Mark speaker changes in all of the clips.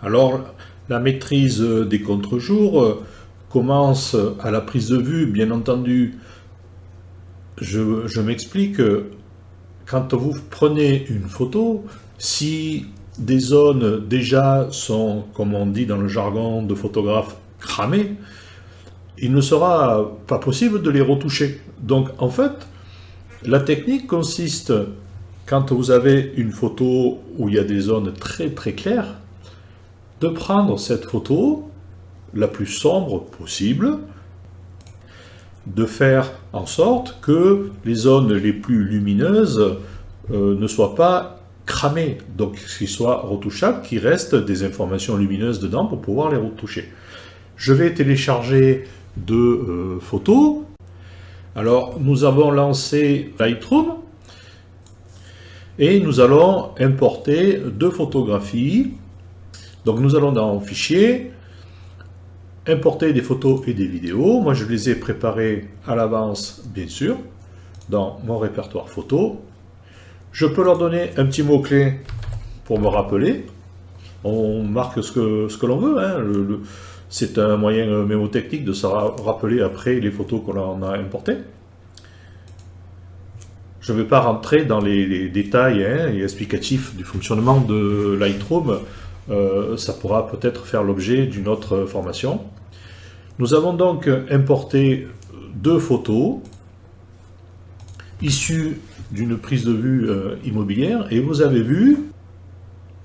Speaker 1: Alors, la maîtrise des contre-jours commence à la prise de vue, bien entendu. Je m'explique, quand vous prenez une photo, si des zones déjà sont, comme on dit dans le jargon de photographe, cramées, il ne sera pas possible de les retoucher. Donc en fait, la technique consiste, quand vous avez une photo où il y a des zones très très claires, de prendre cette photo la plus sombre possible, de faire en sorte que les zones les plus lumineuses ne soient pas cramées, donc qu'ils soient retouchables, qu'il reste des informations lumineuses dedans pour pouvoir les retoucher. Je vais télécharger deux photos. Alors, nous avons lancé Lightroom et nous allons importer deux photographies. Donc, nous allons dans Fichier, importer des photos et des vidéos. Moi, je les ai préparées à l'avance, bien sûr, dans mon répertoire photo. Je peux leur donner un petit mot-clé pour me rappeler. On marque ce que l'on veut. Hein. C'est un moyen mémotechnique de se rappeler après les photos qu'on a importées. Je ne vais pas rentrer dans les détails et explicatifs du fonctionnement de Lightroom. Ça pourra peut-être faire l'objet d'une autre formation. Nous avons donc importé deux photos issues d'une prise de vue immobilière et vous avez vu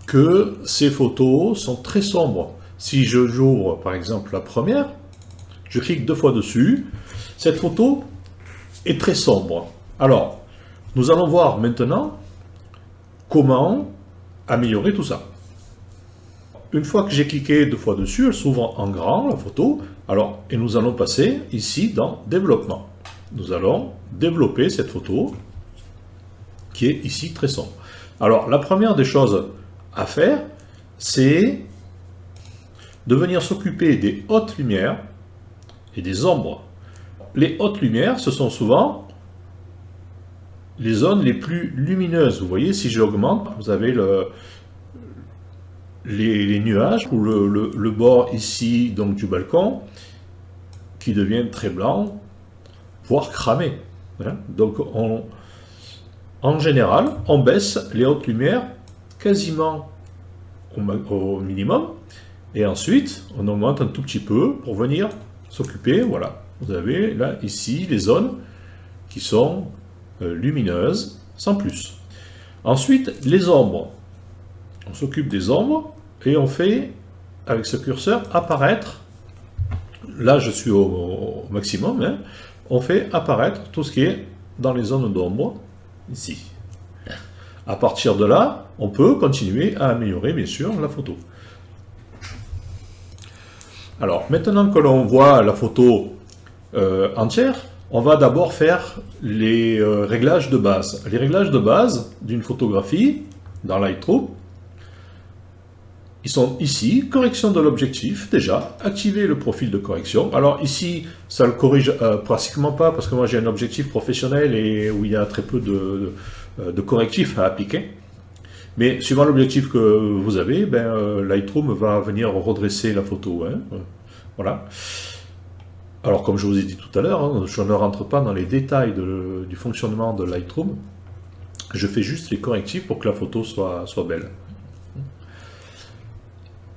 Speaker 1: que ces photos sont très sombres. Si j'ouvre par exemple la première, je clique deux fois dessus, cette photo est très sombre. Alors, nous allons voir maintenant comment améliorer tout ça. Une fois que j'ai cliqué deux fois dessus, elle s'ouvre en grand, la photo. Alors, et nous allons passer ici dans Développement. Nous allons développer cette photo qui est ici très sombre. Alors, la première des choses à faire, c'est de venir s'occuper des hautes lumières et des ombres. Les hautes lumières, ce sont souvent les zones les plus lumineuses. Vous voyez, si j'augmente, vous avez les nuages ou le bord ici donc du balcon qui devient très blanc, voire cramé. Hein. Donc en général, on baisse les hautes lumières quasiment au minimum et ensuite on augmente un tout petit peu pour venir s'occuper. Voilà, vous avez là ici les zones qui sont lumineuses sans plus. Ensuite, les ombres. On s'occupe des ombres et on fait, avec ce curseur, apparaître, là je suis au maximum, hein, on fait apparaître tout ce qui est dans les zones d'ombre, ici. À partir de là, on peut continuer à améliorer, bien sûr, la photo. Alors, maintenant que l'on voit la photo entière, on va d'abord faire les réglages de base. Les réglages de base d'une photographie dans Lightroom, ils sont ici, correction de l'objectif, déjà, activer le profil de correction. Alors ici, ça le corrige pratiquement pas, parce que moi j'ai un objectif professionnel et où il y a très peu de correctifs à appliquer. Mais suivant l'objectif que vous avez, Lightroom va venir redresser la photo. Hein. Voilà. Alors comme je vous ai dit tout à l'heure, hein, je ne rentre pas dans les détails du fonctionnement de Lightroom. Je fais juste les correctifs pour que la photo soit belle.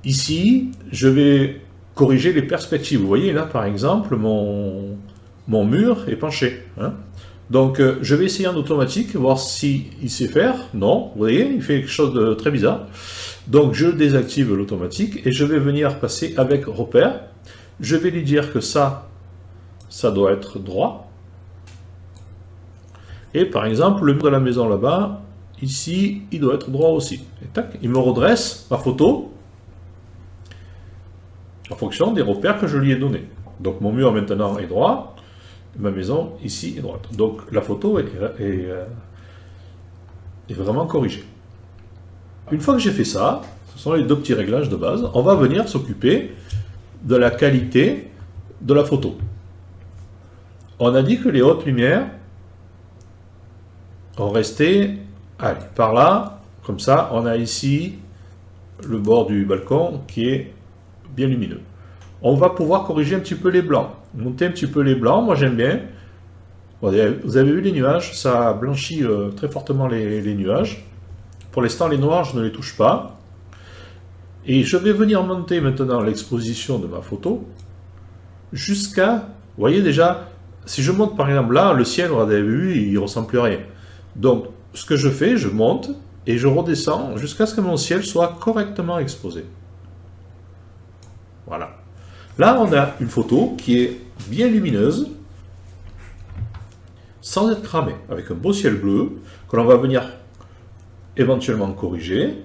Speaker 1: Ici, je vais corriger les perspectives. Vous voyez là, par exemple, mon mur est penché. Hein. Donc, je vais essayer en automatique, voir s'il sait faire. Non, vous voyez, il fait quelque chose de très bizarre. Donc, je désactive l'automatique et je vais venir passer avec repère. Je vais lui dire que ça doit être droit. Et par exemple, le mur de la maison là-bas, ici, il doit être droit aussi. Et tac, il me redresse ma photo en fonction des repères que je lui ai donnés. Donc mon mur maintenant est droit, ma maison ici est droite. Donc la photo est vraiment corrigée. Une fois que j'ai fait ça, ce sont les deux petits réglages de base, on va venir s'occuper de la qualité de la photo. On a dit que les hautes lumières ont resté par là, comme ça, on a ici le bord du balcon qui est bien lumineux. On va pouvoir corriger un petit peu les blancs, monter un petit peu les blancs, moi j'aime bien. Vous avez vu les nuages, ça blanchit très fortement les nuages. Pour l'instant, les noirs, je ne les touche pas. Et je vais venir monter maintenant l'exposition de ma photo jusqu'à, vous voyez déjà, si je monte par exemple là, le ciel, vous avez vu, il ne ressemble plus à rien. Donc, ce que je fais, je monte et je redescends jusqu'à ce que mon ciel soit correctement exposé. Voilà. Là, on a une photo qui est bien lumineuse, sans être cramée, avec un beau ciel bleu, que l'on va venir éventuellement corriger.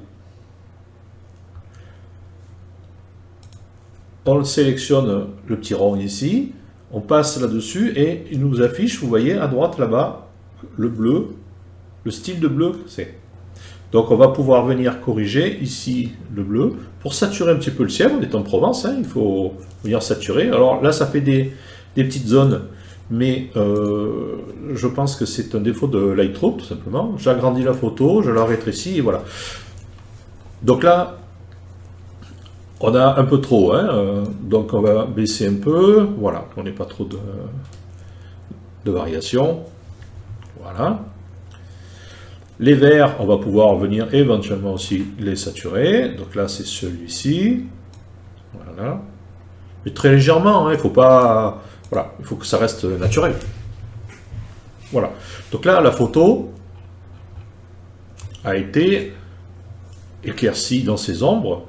Speaker 1: On sélectionne le petit rond ici, on passe là-dessus et il nous affiche, vous voyez, à droite là-bas, le bleu, le style de bleu que c'est. Donc on va pouvoir venir corriger ici le bleu pour saturer un petit peu le ciel. On est en Provence, hein, il faut venir saturer. Alors là, ça fait des petites zones, mais je pense que c'est un défaut de Lightroom, tout simplement. J'agrandis la photo, je la rétrécis, et voilà. Donc là, on a un peu trop, hein, donc on va baisser un peu, voilà, on n'ait pas trop de variations. Voilà. Les verts, on va pouvoir venir éventuellement aussi les saturer. Donc là, c'est celui-ci. Voilà. Mais très légèrement, hein, il faut pas... Voilà, il faut que ça reste naturel. Voilà. Donc là, la photo a été éclaircie dans ses ombres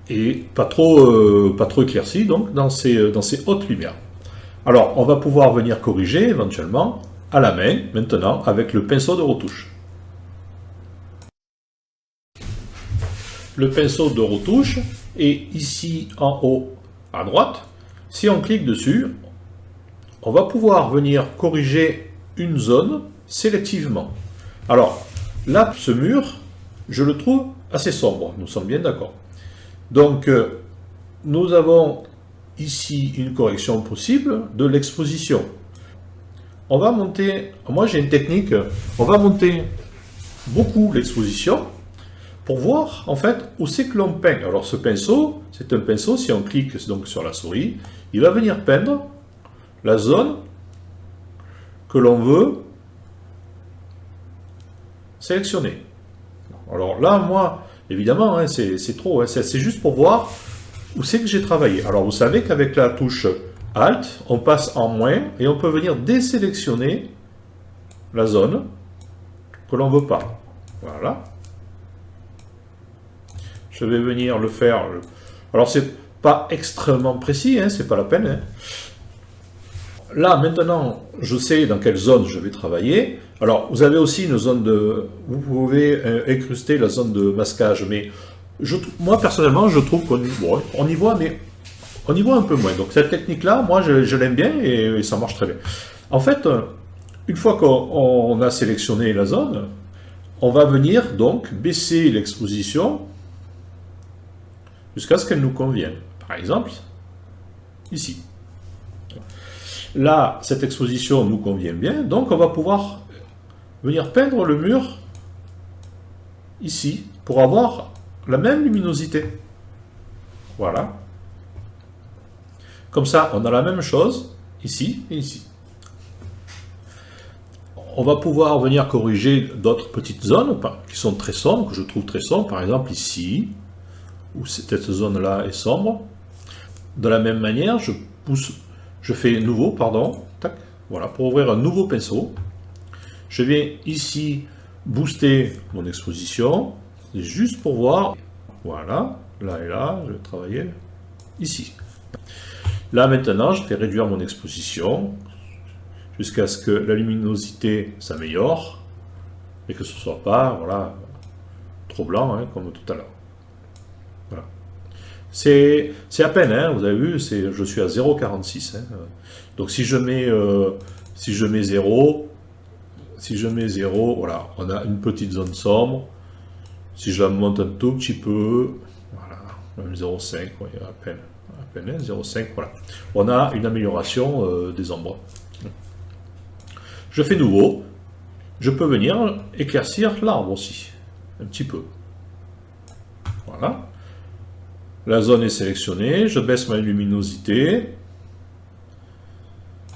Speaker 1: et pas trop éclaircie donc dans ses hautes lumières. Alors, on va pouvoir venir corriger éventuellement à la main, maintenant, avec le pinceau de retouche. Le pinceau de retouche est ici en haut à droite. Si on clique dessus, on va pouvoir venir corriger une zone sélectivement. Alors, là, ce mur, je le trouve assez sombre, nous sommes bien d'accord. Donc, nous avons ici une correction possible de l'exposition. On va monter, moi j'ai une technique, on va monter beaucoup l'exposition pour voir en fait où c'est que l'on peint. Alors ce pinceau, c'est un pinceau, si on clique donc sur la souris, il va venir peindre la zone que l'on veut sélectionner. Alors là, moi, évidemment, hein, c'est trop, hein, c'est juste pour voir où c'est que j'ai travaillé. Alors vous savez qu'avec la touche Alt, on passe en moins et on peut venir désélectionner la zone que l'on ne veut pas. Voilà. Je vais venir le faire. Alors c'est pas extrêmement précis, hein, c'est pas la peine. Hein. Là maintenant, je sais dans quelle zone je vais travailler. Alors vous avez aussi une zone de... Vous pouvez incruster la zone de masquage, mais moi personnellement je trouve qu'on y voit, mais on y voit un peu moins. Donc cette technique-là, moi je l'aime bien et ça marche très bien. En fait, une fois qu'on a sélectionné la zone, on va venir donc baisser l'exposition jusqu'à ce qu'elle nous convienne. Par exemple, ici. Là, cette exposition nous convient bien, donc on va pouvoir venir peindre le mur ici pour avoir la même luminosité. Voilà. Comme ça, on a la même chose ici et ici. On va pouvoir venir corriger d'autres petites zones qui sont très sombres, que je trouve très sombres. Par exemple ici, où cette zone-là est sombre. De la même manière, je fais nouveau, pardon, tac, voilà, pour ouvrir un nouveau pinceau. Je viens ici booster mon exposition, juste pour voir, voilà, là et là, je vais travailler ici. Là maintenant, je vais réduire mon exposition jusqu'à ce que la luminosité s'améliore et que ce ne soit pas, voilà, trop blanc, hein, comme tout à l'heure. Voilà. C'est à peine, hein, vous avez vu, je suis à 0,46. Hein. Donc si je mets 0, voilà, on a une petite zone sombre. Si je la monte un tout petit peu, voilà, même 0,5, ouais, à peine, 0,5, voilà. On a une amélioration des ombres. Je fais nouveau. Je peux venir éclaircir l'arbre aussi, un petit peu. Voilà. La zone est sélectionnée, je baisse ma luminosité.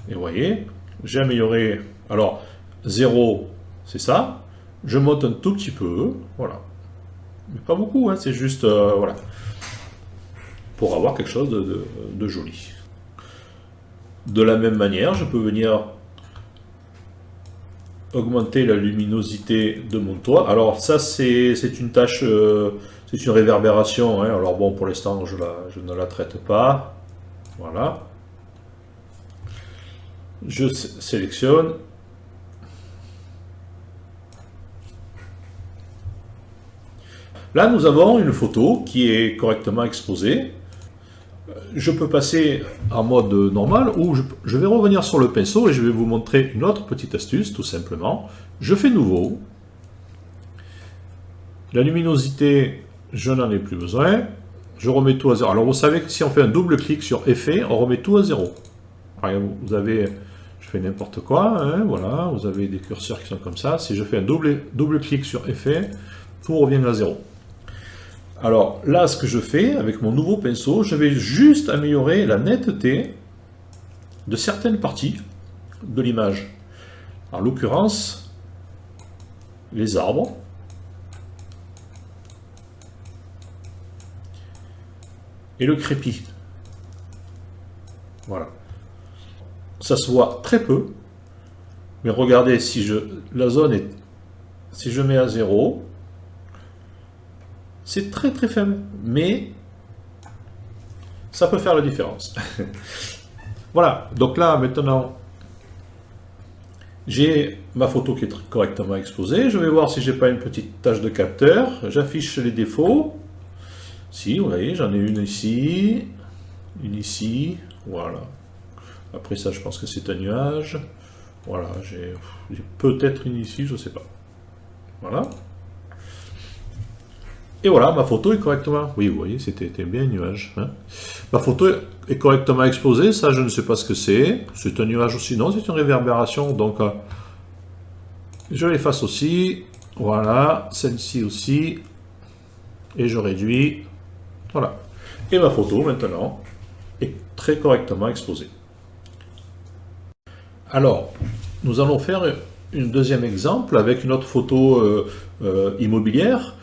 Speaker 1: Et vous voyez, j'ai amélioré. Alors, 0, c'est ça. Je monte un tout petit peu, voilà. Mais pas beaucoup, hein, c'est juste, voilà. Pour avoir quelque chose de joli. De la même manière, je peux venir augmenter la luminosité de mon toit. Alors ça, c'est une tâche, c'est une réverbération, hein. Alors bon, pour l'instant, je ne la traite pas. Voilà. Je sélectionne. Là, nous avons une photo qui est correctement exposée. Je peux passer en mode normal ou je vais revenir sur le pinceau et je vais vous montrer une autre petite astuce, tout simplement. Je fais nouveau. La luminosité, je n'en ai plus besoin. Je remets tout à 0. Alors vous savez que si on fait un double clic sur effet, on remet tout à 0. Vous avez, je fais n'importe quoi, hein, voilà, vous avez des curseurs qui sont comme ça. Si je fais un double clic sur effet, tout revient à 0. Alors là, ce que je fais avec mon nouveau pinceau, je vais juste améliorer la netteté de certaines parties de l'image. En l'occurrence, les arbres. Et le crépi. Voilà. Ça se voit très peu. Mais regardez, si je mets à 0, c'est très très faible. Mais ça peut faire la différence. Voilà. Donc là, maintenant, j'ai ma photo qui est correctement exposée. Je vais voir si j'ai pas une petite tache de capteur. J'affiche les défauts. Si, vous voyez, j'en ai une ici, voilà. Après ça, je pense que c'est un nuage. Voilà, j'ai peut-être une ici, je ne sais pas. Voilà. Et voilà, ma photo est correctement... Oui, vous voyez, c'était bien un nuage. Hein. Ma photo est correctement exposée, ça, je ne sais pas ce que c'est. C'est un nuage aussi, non, c'est une réverbération, donc... je l'efface aussi. Voilà, celle-ci aussi. Et je réduis... Voilà. Et ma photo, maintenant, est très correctement exposée. Alors, nous allons faire un deuxième exemple avec une autre photo immobilière.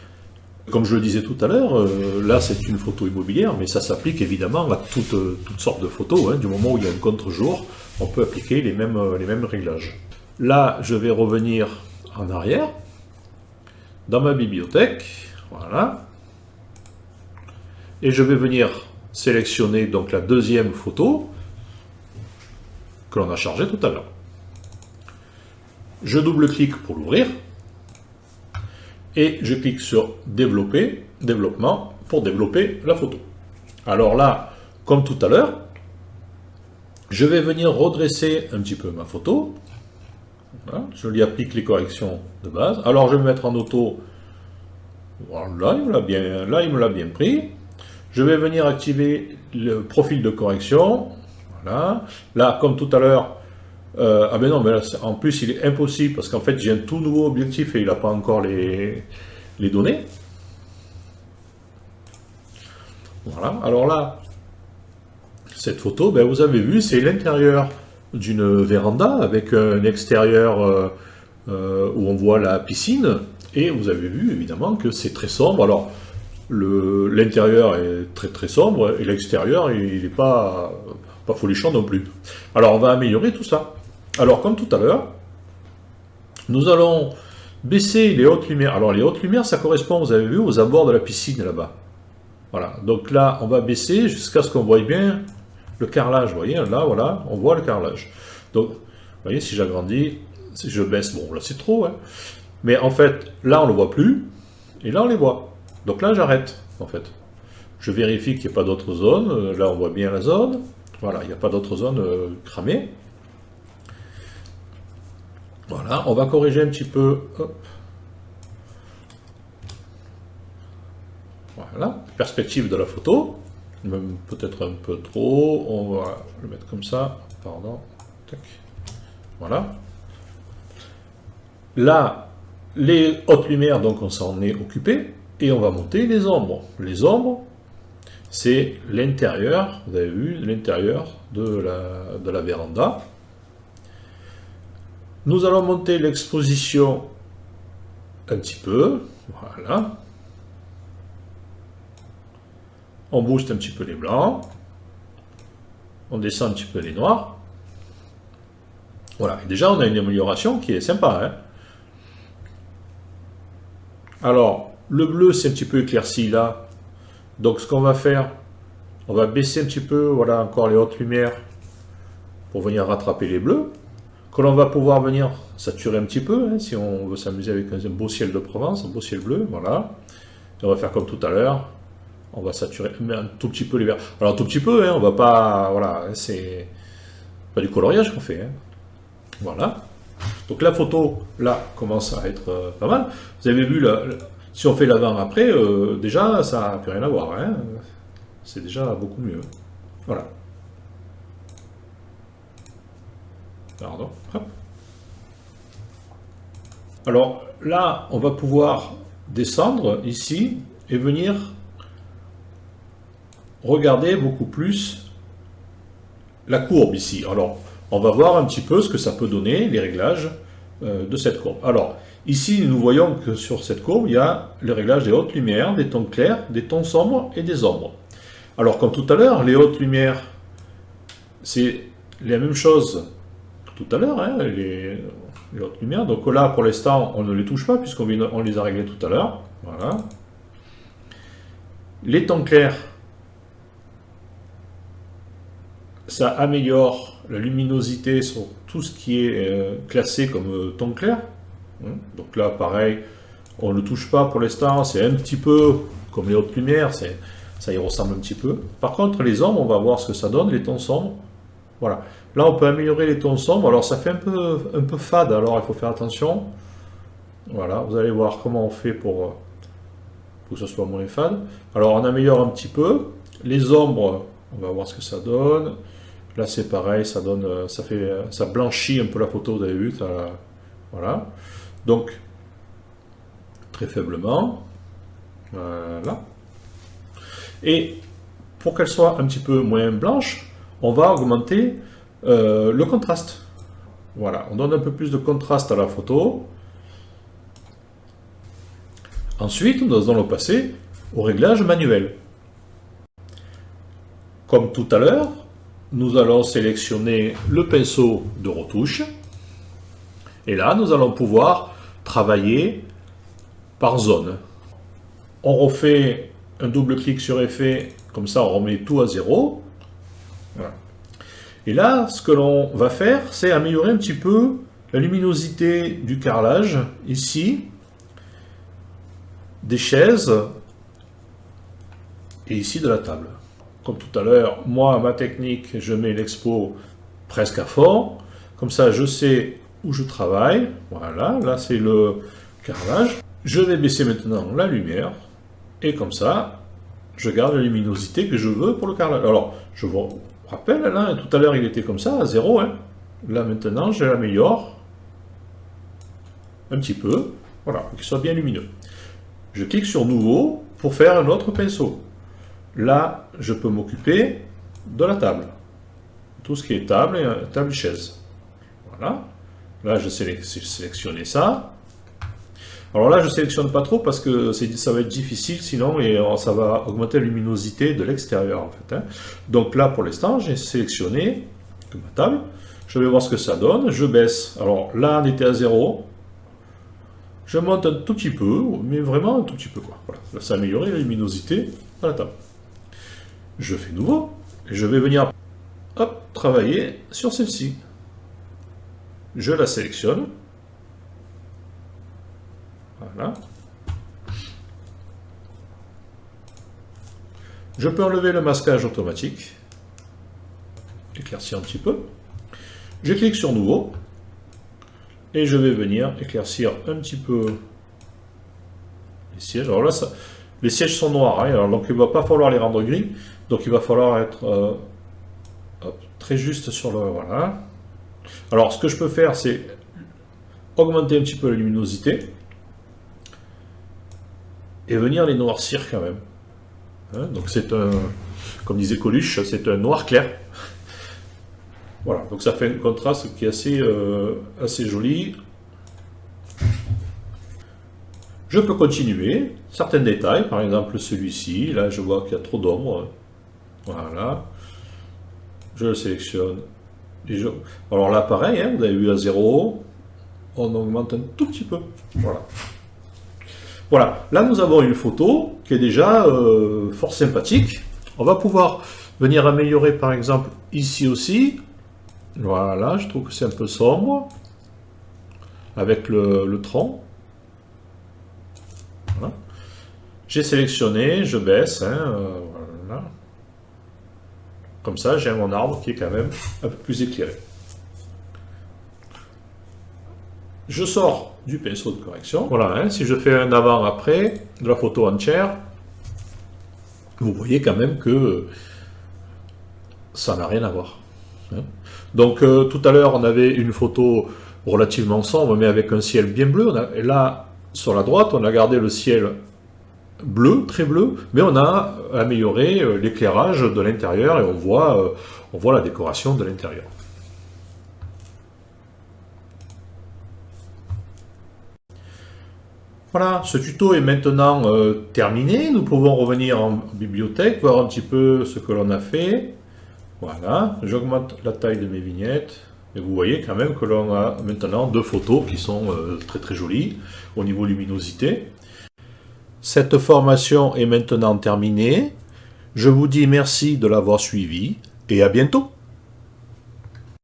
Speaker 1: Comme je le disais tout à l'heure, là c'est une photo immobilière, mais ça s'applique évidemment à toutes sortes de photos. Hein. Du moment où il y a un contre-jour, on peut appliquer les mêmes réglages. Là, je vais revenir en arrière, dans ma bibliothèque, voilà. Et je vais venir sélectionner donc la deuxième photo que l'on a chargée tout à l'heure. Je double-clique pour l'ouvrir. Et je clique sur développer, développement, pour développer la photo. Alors là, comme tout à l'heure, je vais venir redresser un petit peu ma photo. Voilà, je lui applique les corrections de base. Alors je vais me mettre en auto. Voilà, là, il me l'a bien pris. Je vais venir activer le profil de correction. Voilà. Là, comme tout à l'heure, ah ben non, mais là, en plus, il est impossible parce qu'en fait, j'ai un tout nouveau objectif et il n'a pas encore les données. Voilà. Alors là, cette photo, ben, vous avez vu, c'est l'intérieur d'une véranda avec un extérieur où on voit la piscine. Et vous avez vu, évidemment, que c'est très sombre. Alors, l'intérieur est très très sombre et l'extérieur il n'est pas folichon non plus. Alors on va améliorer tout ça. Alors comme tout à l'heure, nous allons baisser les hautes lumières. Alors les hautes lumières, ça correspond, vous avez vu, aux abords de la piscine là-bas. Voilà, donc là on va baisser jusqu'à ce qu'on voit bien le carrelage. Vous voyez, là voilà, on voit le carrelage. Donc vous voyez, si j'agrandis, si je baisse, bon là c'est trop, hein. Mais en fait là on ne le voit plus et là on les voit. Donc là, j'arrête, en fait. Je vérifie qu'il n'y a pas d'autres zones. Là, on voit bien la zone. Voilà, il n'y a pas d'autres zones cramées. Voilà, on va corriger un petit peu. Hop. Voilà, perspective de la photo. Même peut-être un peu trop. On va le mettre comme ça. Pardon. Tac. Voilà. Là, les hautes lumières, donc on s'en est occupé. Et on va monter les ombres. Les ombres, c'est l'intérieur, vous avez vu, l'intérieur de la véranda. Nous allons monter l'exposition un petit peu, voilà. On booste un petit peu les blancs. On descend un petit peu les noirs. Voilà, et déjà on a une amélioration qui est sympa, hein. Alors, le bleu c'est un petit peu éclairci là. Donc ce qu'on va faire, on va baisser un petit peu, voilà, encore les hautes lumières pour venir rattraper les bleus. Que l'on va pouvoir venir saturer un petit peu, hein, si on veut s'amuser avec un beau ciel de Provence, un beau ciel bleu, voilà. Et on va faire comme tout à l'heure. On va saturer un tout petit peu les verts. Alors un tout petit peu, hein, on va pas, voilà, c'est pas du coloriage qu'on fait, hein. Voilà. Donc la photo, là, commence à être pas mal. Vous avez vu, si on fait l'avant-après, déjà, ça n'a plus rien à voir, hein. C'est déjà beaucoup mieux. Voilà. Pardon. Hop. Alors là, on va pouvoir descendre ici et venir regarder beaucoup plus la courbe ici. Alors, on va voir un petit peu ce que ça peut donner, les réglages de cette courbe. Alors, ici, nous voyons que sur cette courbe, il y a le réglage des hautes lumières, des tons clairs, des tons sombres et des ombres. Alors, comme tout à l'heure, les hautes lumières, c'est la même chose que tout à l'heure, hein, les hautes lumières. Donc là, pour l'instant, on ne les touche pas, puisqu'on les a réglées tout à l'heure. Voilà. Les tons clairs, ça améliore la luminosité sur tout ce qui est classé comme ton clair. Donc là, pareil, on ne le touche pas pour l'instant, c'est un petit peu comme les hautes lumières, ça y ressemble un petit peu. Par contre, les ombres, on va voir ce que ça donne, les tons sombres. Voilà. Là, on peut améliorer les tons sombres. Alors, ça fait un peu fade, alors il faut faire attention. Voilà, vous allez voir comment on fait pour que ce soit moins fade. Alors, on améliore un petit peu. Les ombres, on va voir ce que ça donne. Là, c'est pareil, ça donne, ça blanchit un peu la photo, vous avez vu, voilà. Donc, très faiblement, voilà. Et pour qu'elle soit un petit peu moins blanche, on va augmenter le contraste. Voilà, on donne un peu plus de contraste à la photo. Ensuite, nous allons passer au réglage manuel. Comme tout à l'heure, nous allons sélectionner le pinceau de retouche. Et là, nous allons pouvoir travailler par zone. On refait un double clic sur effet, comme ça on remet tout à 0. Voilà. Et là, ce que l'on va faire, c'est améliorer un petit peu la luminosité du carrelage, ici, des chaises, et ici de la table. Comme tout à l'heure, moi, ma technique, je mets l'expo presque à fond. Comme ça, je sais où je travaille. Voilà, là, c'est le carrelage. Je vais baisser maintenant la lumière. Et comme ça, je garde la luminosité que je veux pour le carrelage. Alors, je vous rappelle, là, tout à l'heure, il était comme ça, à 0. Hein. Là, maintenant, je l'améliore un petit peu. Voilà, pour qu'il soit bien lumineux. Je clique sur Nouveau pour faire un autre pinceau. Là, je peux m'occuper de la table. Tout ce qui est table et chaise. Voilà. Là, je sélectionne ça. Alors là, je ne sélectionne pas trop parce que ça va être difficile sinon et ça va augmenter la luminosité de l'extérieur en fait. Hein. Donc là, pour l'instant, j'ai sélectionné ma table. Je vais voir ce que ça donne. Je baisse. Alors là, on était à 0. Je monte un tout petit peu, mais vraiment un tout petit peu. Quoi. Voilà. Là, ça a amélioré la luminosité de la table. Je fais nouveau. Et je vais venir travailler sur celle-ci. Je la sélectionne. Voilà. Je peux enlever le masquage automatique. Éclaircir un petit peu. Je clique sur Nouveau. Et je vais venir éclaircir un petit peu les sièges. Alors là, les sièges sont noirs. Hein, alors donc il ne va pas falloir les rendre gris. Donc il va falloir être très juste sur le... Voilà. Alors ce que je peux faire, c'est augmenter un petit peu la luminosité. et venir les noircir quand même. Hein, donc c'est un, comme disait Coluche, c'est un noir clair. Voilà, donc ça fait un contraste qui est assez joli. Je peux continuer, certains détails, par exemple celui-ci, là je vois qu'il y a trop d'ombre. Voilà, je le sélectionne. Alors là pareil, hein, vous avez vu à 0, on augmente un tout petit peu. Voilà. Voilà, là nous avons une photo qui est déjà fort sympathique. On va pouvoir venir améliorer par exemple ici aussi. Voilà, je trouve que c'est un peu sombre avec le tronc. Voilà. J'ai sélectionné, je baisse. Hein, voilà. Comme ça, j'ai mon arbre qui est quand même un peu plus éclairé. Je sors du pinceau de correction. Voilà, hein, si je fais un avant-après de la photo entière, vous voyez quand même que ça n'a rien à voir. Hein. Donc tout à l'heure, on avait une photo relativement sombre, mais avec un ciel bien bleu. Et là, sur la droite, on a gardé le ciel bleu, très bleu, mais on a amélioré l'éclairage de l'intérieur et on voit la décoration de l'intérieur. Voilà, ce tuto est maintenant terminé. Nous pouvons revenir en bibliothèque, voir un petit peu ce que l'on a fait. Voilà, j'augmente la taille de mes vignettes. Et vous voyez quand même que l'on a maintenant deux photos qui sont très très jolies au niveau luminosité. Cette formation est maintenant terminée. Je vous dis merci de l'avoir suivi et à bientôt.